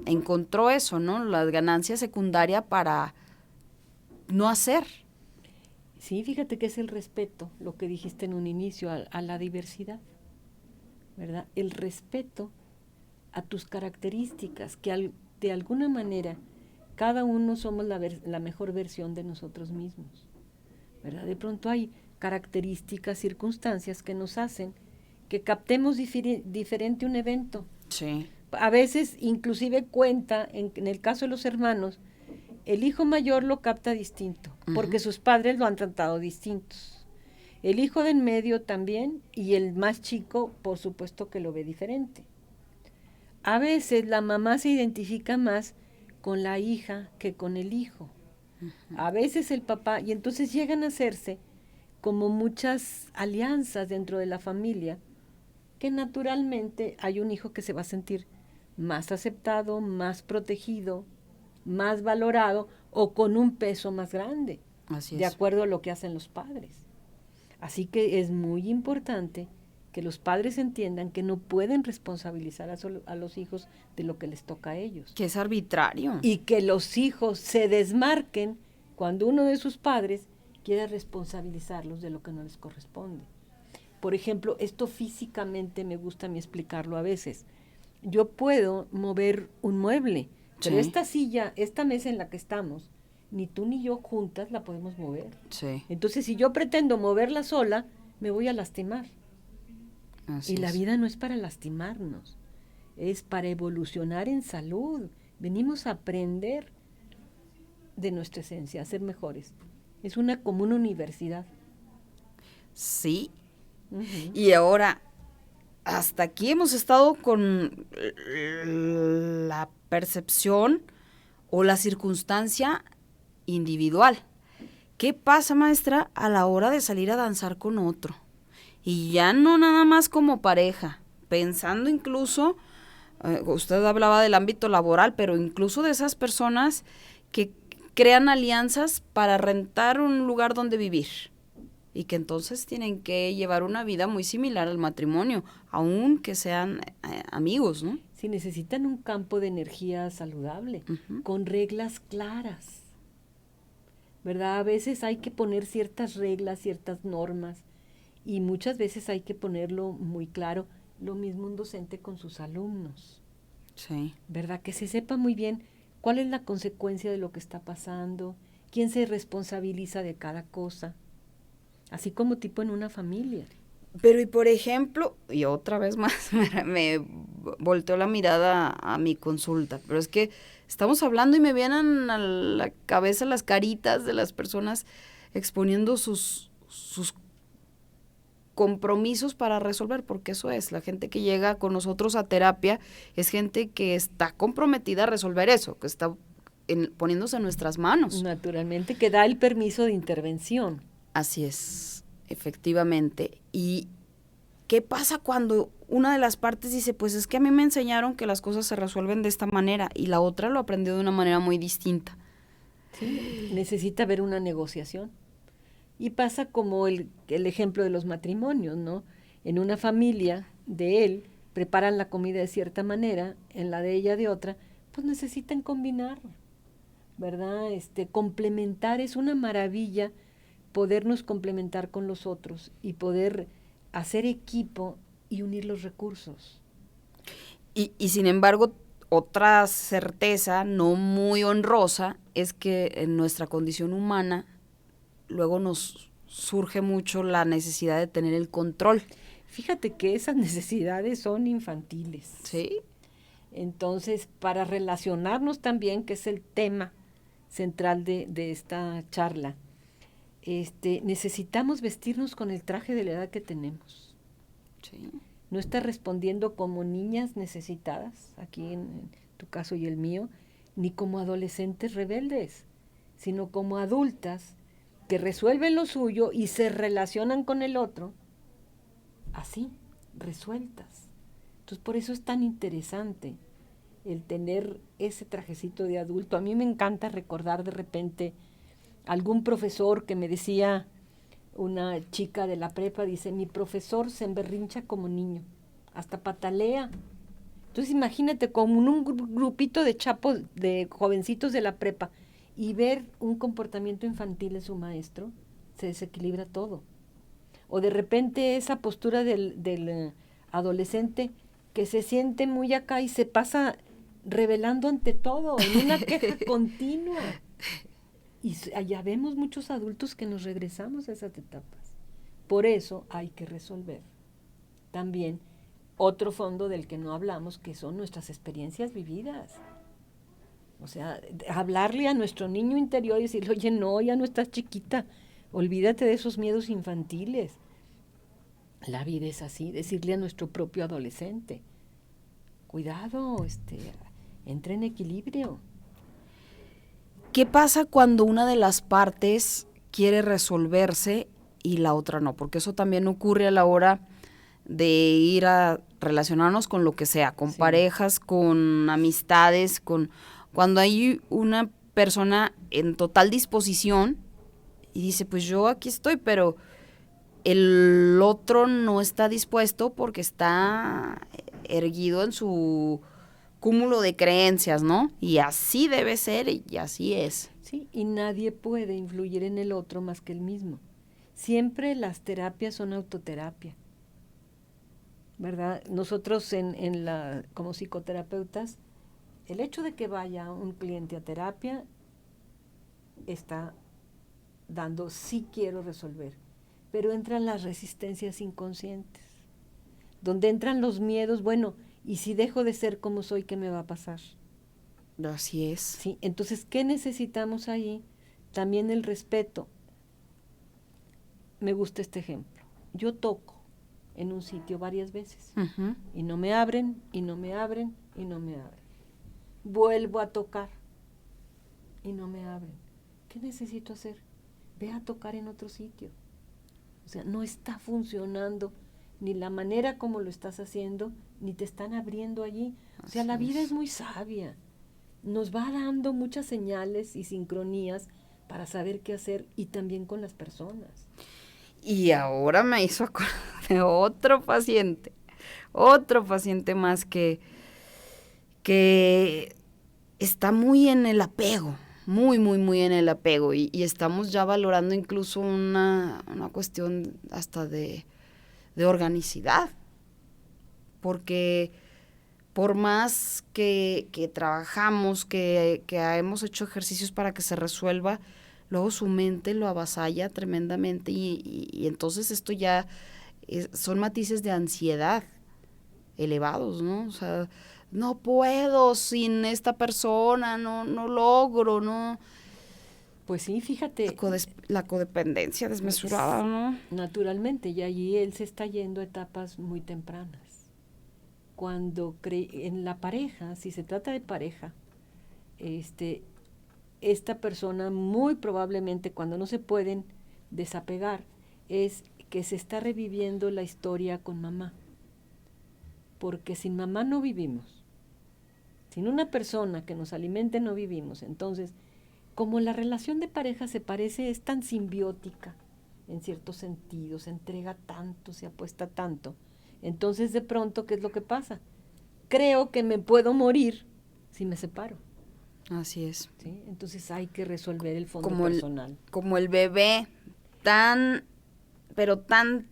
encontró eso, ¿no? La ganancia secundaria para no hacer. Sí, fíjate que es el respeto, lo que dijiste en un inicio, a la diversidad, ¿verdad? El respeto a tus características, que de alguna manera cada uno somos la mejor versión de nosotros mismos, ¿verdad? De pronto hay características, circunstancias que nos hacen que captemos diferente un evento. Sí. A veces inclusive cuenta, en el caso de los hermanos, el hijo mayor lo capta distinto, porque sus padres lo han tratado distintos. El hijo del medio también, y el más chico, por supuesto que lo ve diferente. A veces la mamá se identifica más con la hija que con el hijo. A veces el papá, y entonces llegan a hacerse como muchas alianzas dentro de la familia, que naturalmente hay un hijo que se va a sentir más aceptado, más protegido, más valorado o con un peso más grande, de acuerdo a lo que hacen los padres. Así que es muy importante que los padres entiendan que no pueden responsabilizar a los hijos de lo que les toca a ellos. Que es arbitrario. Y que los hijos se desmarquen cuando uno de sus padres quiere responsabilizarlos de lo que no les corresponde. Por ejemplo, esto físicamente me gusta a mí explicarlo a veces. Yo puedo mover un mueble, pero Sí. esta silla, esta mesa en la que estamos, ni tú ni yo juntas la podemos mover. Sí. Entonces, si yo pretendo moverla sola, me voy a lastimar. Así Y la es. vida no es para lastimarnos, es para evolucionar en salud. Venimos a aprender de nuestra esencia, a ser mejores. Es como una universidad. Sí. Uh-huh. Y ahora, hasta aquí hemos estado con la percepción o la circunstancia individual. ¿Qué pasa, maestra, a la hora de salir a danzar con otro? Y ya no nada más como pareja, pensando incluso, usted hablaba del ámbito laboral, pero incluso de esas personas que crean alianzas para rentar un lugar donde vivir y que entonces tienen que llevar una vida muy similar al matrimonio, aunque sean amigos, ¿no? Sí, necesitan un campo de energía saludable, con reglas claras, ¿verdad? A veces hay que poner ciertas reglas, ciertas normas, y muchas veces hay que ponerlo muy claro, lo mismo un docente con sus alumnos. Sí. ¿Verdad? Que se sepa muy bien cuál es la consecuencia de lo que está pasando, quién se responsabiliza de cada cosa, así como tipo en una familia. Pero y por ejemplo, y otra vez más me volteó la mirada a mi consulta, pero es que estamos hablando y me vienen a la cabeza las caritas de las personas exponiendo sus compromisos para resolver, porque eso es, la gente que llega con nosotros a terapia es gente que está comprometida a resolver eso, que está poniéndose en nuestras manos. Naturalmente, que da el permiso de intervención. Así es, efectivamente. ¿Y qué pasa cuando una de las partes dice, pues es que a mí me enseñaron que las cosas se resuelven de esta manera y la otra lo aprendió de una manera muy distinta? Sí, necesita haber una negociación. Y pasa como el ejemplo de los matrimonios, ¿no? En una familia de él preparan la comida de cierta manera, en la de ella de otra, pues necesitan combinar, ¿verdad? Complementar, es una maravilla podernos complementar con los otros y poder hacer equipo y unir los recursos. Y sin embargo, otra certeza no muy honrosa es que en nuestra condición humana luego nos surge mucho la necesidad de tener el control. Fíjate que esas necesidades son infantiles. Sí. Entonces, para relacionarnos también, que es el tema central de esta charla, necesitamos vestirnos con el traje de la edad que tenemos. Sí. No estar respondiendo como niñas necesitadas, aquí en tu caso y el mío, ni como adolescentes rebeldes, sino como adultas que resuelven lo suyo y se relacionan con el otro, así, resueltas. Entonces, por eso es tan interesante el tener ese trajecito de adulto. A mí me encanta recordar de repente algún profesor que me decía, una chica de la prepa, dice, mi profesor se emberrincha como niño, hasta patalea. Entonces imagínate como un grupito de chapos, de jovencitos de la prepa, y ver un comportamiento infantil en su maestro, se desequilibra todo. O de repente esa postura del adolescente que se siente muy acá y se pasa revelando ante todo, en una queja continua. Y allá vemos muchos adultos que nos regresamos a esas etapas. Por eso hay que resolver también otro fondo del que no hablamos, que son nuestras experiencias vividas. O sea, hablarle a nuestro niño interior y decirle, oye, no, ya no estás chiquita, olvídate de esos miedos infantiles. La vida es así, decirle a nuestro propio adolescente, cuidado, entra en equilibrio. ¿Qué pasa cuando una de las partes quiere resolverse y la otra no? Porque eso también ocurre a la hora de ir a relacionarnos con lo que sea, con parejas, con amistades, cuando hay una persona en total disposición y dice, pues yo aquí estoy, pero el otro no está dispuesto porque está erguido en su cúmulo de creencias, ¿no? Y así debe ser y así es. Sí, y nadie puede influir en el otro más que él mismo. Siempre las terapias son autoterapia, ¿verdad? Nosotros como psicoterapeutas, el hecho de que vaya un cliente a terapia está dando sí quiero resolver, pero entran las resistencias inconscientes, donde entran los miedos, bueno, ¿y si dejo de ser como soy, qué me va a pasar? Así es. Sí, entonces, ¿qué necesitamos ahí? También el respeto. Me gusta este ejemplo. Yo toco en un sitio varias veces y no me abren, y no me abren, y no me abren. Vuelvo a tocar y no me abren. ¿Qué necesito hacer? Ve a tocar en otro sitio. O sea, no está funcionando ni la manera como lo estás haciendo, ni te están abriendo allí. O sea, la vida es muy sabia. Nos va dando muchas señales y sincronías para saber qué hacer, y también con las personas. Y ahora me hizo acordar de otro paciente más que está muy en el apego, muy, muy, muy en el apego, y estamos ya valorando incluso una cuestión hasta de organicidad, porque por más que trabajamos, que hemos hecho ejercicios para que se resuelva, luego su mente lo avasalla tremendamente y entonces esto ya son matices de ansiedad elevados, ¿no? O sea, no puedo sin esta persona, no logro, no. Pues sí, fíjate, La codependencia desmesurada, ¿no? naturalmente, y allí él se está yendo a etapas muy tempranas. Cuando en la pareja, si se trata de pareja, este, esta persona muy probablemente cuando no se pueden desapegar es que se está reviviendo la historia con mamá. Porque sin mamá no vivimos. Sin una persona que nos alimente no vivimos. Entonces, como la relación de pareja se parece, es tan simbiótica en ciertos sentidos, se entrega tanto, se apuesta tanto. Entonces, de pronto, ¿qué es lo que pasa? Creo que me puedo morir si me separo. Así es. ¿Sí? Entonces hay que resolver el fondo Como personal. como el bebé tan, pero tan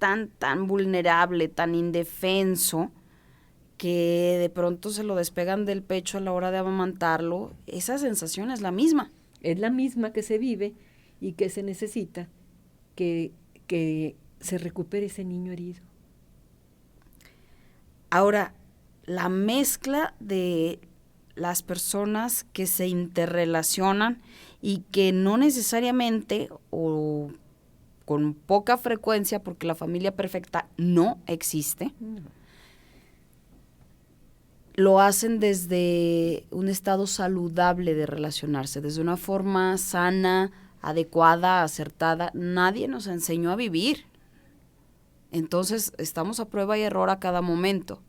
vulnerable, tan indefenso, que de pronto se lo despegan del pecho a la hora de amamantarlo, esa sensación es la misma. Es la misma que se vive y que se necesita que, que se recupere ese niño herido. Ahora, la mezcla de las personas que se interrelacionan y que no necesariamente o con poca frecuencia, porque la familia perfecta no existe, lo hacen desde un estado saludable de relacionarse, desde una forma sana, adecuada, acertada. Nadie nos enseñó a vivir. Entonces, estamos a prueba y error a cada momento.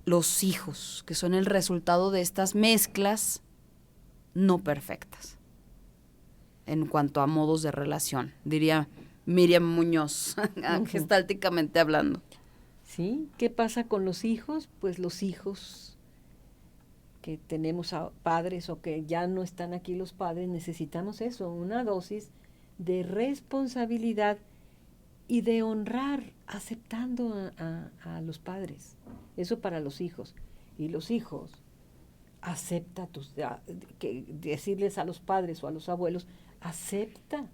Los hijos, que son el resultado de estas mezclas no perfectas en cuanto a modos de relación, diría Miriam Muñoz, gestálticamente hablando. ¿Sí? ¿Qué pasa con los hijos? Pues los hijos que tenemos a padres o que ya no están aquí los padres, necesitamos eso, una dosis de responsabilidad y de honrar aceptando a los padres. Eso para los hijos. Y los hijos, acepta decirles a los padres o a los abuelos, acepta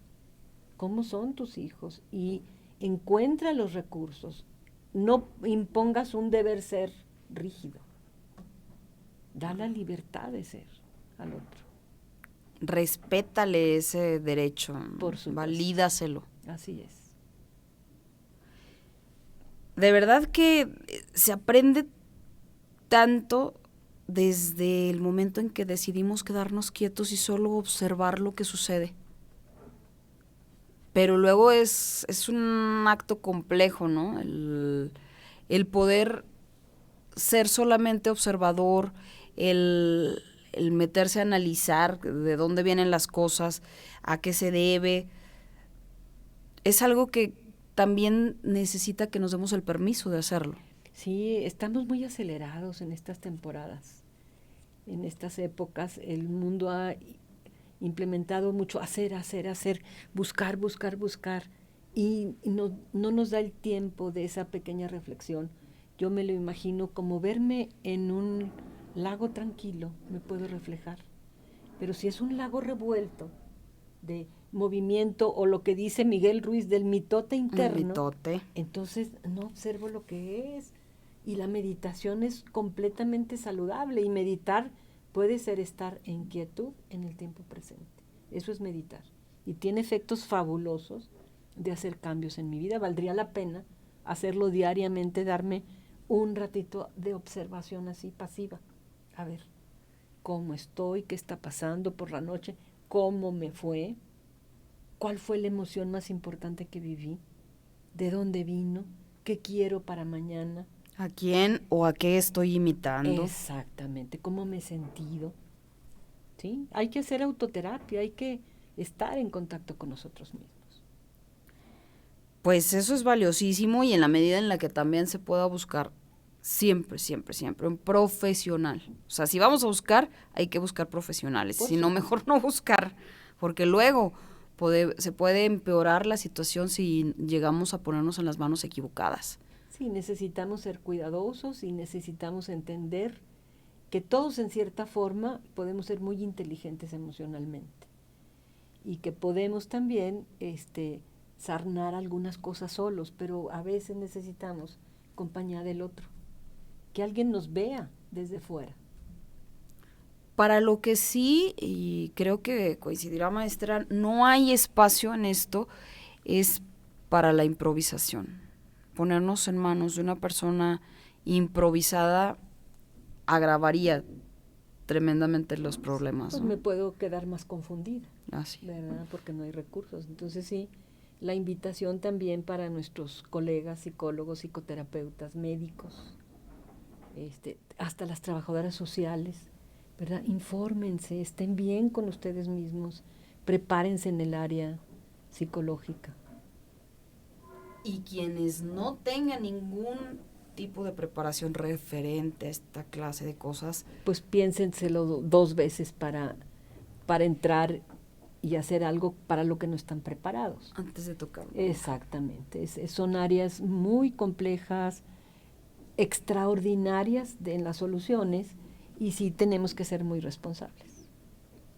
cómo son tus hijos y encuentra los recursos. No impongas un deber ser rígido. Da la libertad de ser al otro. Respétale ese derecho, Por supuesto. valídaselo. Así es. De verdad que se aprende tanto desde el momento en que decidimos quedarnos quietos y solo observar lo que sucede. Pero luego es un acto complejo, ¿no? El poder ser solamente observador, el meterse a analizar de dónde vienen las cosas, a qué se debe, es algo que también necesita que nos demos el permiso de hacerlo. Sí, estamos muy acelerados en estas temporadas. En estas épocas el mundo ha implementado mucho hacer, buscar, y no nos da el tiempo de esa pequeña reflexión. Yo me lo imagino como verme en un lago tranquilo, me puedo reflejar. Pero si es un lago revuelto de movimiento o lo que dice Miguel Ruiz del mitote interno, El mitote. entonces no observo lo que es. Y la meditación es completamente saludable y meditar puede ser estar en quietud en el tiempo presente. Eso es meditar. Y tiene efectos fabulosos de hacer cambios en mi vida. Valdría la pena hacerlo diariamente, darme un ratito de observación así pasiva. A ver, ¿cómo estoy? ¿Qué está pasando por la noche? ¿Cómo me fue? ¿Cuál fue la emoción más importante que viví? ¿De dónde vino? ¿Qué quiero para mañana? ¿A quién o a qué estoy imitando? Exactamente, ¿cómo me he sentido? ¿Sí? Hay que hacer autoterapia, hay que estar en contacto con nosotros mismos. Pues eso es valiosísimo y en la medida en la que también se pueda buscar siempre un profesional. O sea, si vamos a buscar, hay que buscar profesionales. Si no, mejor no buscar, porque luego se puede empeorar la situación si llegamos a ponernos en las manos equivocadas. Sí, necesitamos ser cuidadosos y necesitamos entender que todos en cierta forma podemos ser muy inteligentes emocionalmente y que podemos también sarnar algunas cosas solos, pero a veces necesitamos compañía del otro, que alguien nos vea desde fuera. Para lo que sí, y creo que coincidirá maestra, no hay espacio en esto, es para la improvisación. Ponernos en manos de una persona improvisada agravaría tremendamente los problemas, Pues ¿no? me puedo quedar más confundida, Así. ¿verdad? Porque no hay recursos. Entonces sí, la invitación también para nuestros colegas psicólogos, psicoterapeutas, médicos, hasta las trabajadoras sociales, ¿verdad? Infórmense, estén bien con ustedes mismos, prepárense en el área psicológica. Y quienes no tengan ningún tipo de preparación referente a esta clase de cosas, Pues piénsenselo dos veces para entrar y hacer algo para lo que no están preparados. antes de tocarlo. Exactamente, son áreas muy complejas, extraordinarias en las soluciones, y sí tenemos que ser muy responsables.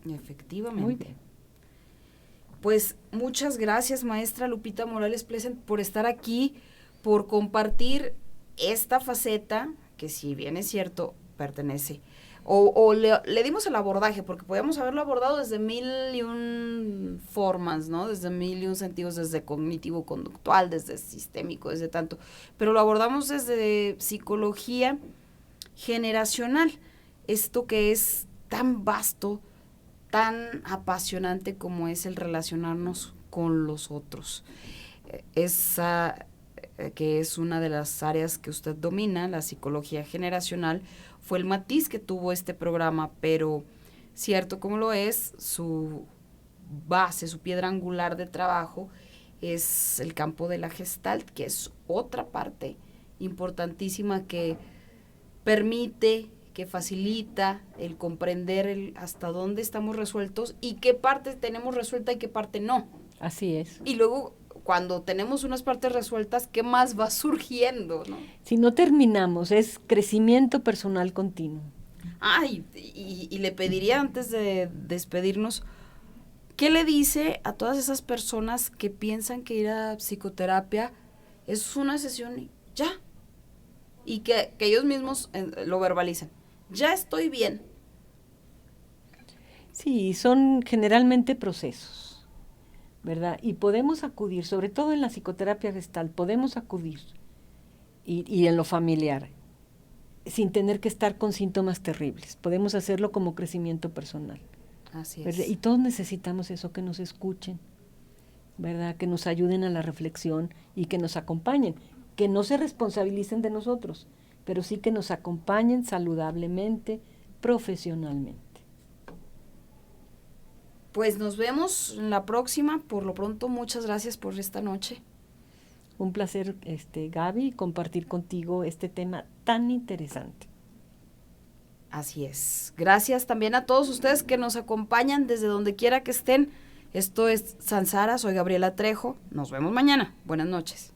Efectivamente. Muy bien. Pues muchas gracias, maestra Lupita Morales Pleasant, por estar aquí, por compartir esta faceta, que si bien es cierto, pertenece, o le dimos el abordaje, porque podíamos haberlo abordado desde 1001 formas, ¿no? Desde 1001 sentidos, desde cognitivo-conductual, desde sistémico, desde tanto, pero lo abordamos desde psicología generacional, esto que es tan vasto, tan apasionante como es el relacionarnos con los otros. Esa que es una de las áreas que usted domina, la psicología generacional, fue el matiz que tuvo este programa, pero cierto como lo es, su base, su piedra angular de trabajo es el campo de la Gestalt, que es otra parte importantísima que permite, que facilita el comprender hasta dónde estamos resueltos y qué parte tenemos resuelta y qué parte no. Así es. Y luego, cuando tenemos unas partes resueltas, ¿qué más va surgiendo, no? Si no terminamos, es crecimiento personal continuo. Y le pediría antes de despedirnos, ¿qué le dice a todas esas personas que piensan que ir a psicoterapia es una sesión y ya? Y que ellos mismos lo verbalizan. Ya estoy bien. Sí, son generalmente procesos, ¿verdad? Y podemos acudir, sobre todo en la psicoterapia gestal, podemos acudir, y en lo familiar, sin tener que estar con síntomas terribles. Podemos hacerlo como crecimiento personal. Así ¿verdad? es. Y todos necesitamos eso, que nos escuchen, ¿verdad? Que nos ayuden a la reflexión y que nos acompañen, que no se responsabilicen de nosotros, pero sí que nos acompañen saludablemente, profesionalmente. Pues nos vemos en la próxima. Por lo pronto, muchas gracias por esta noche. Un placer, Gaby, compartir contigo este tema tan interesante. Así es. Gracias también a todos ustedes que nos acompañan desde donde quiera que estén. Esto es Sansara, soy Gabriela Trejo. Nos vemos mañana. Buenas noches.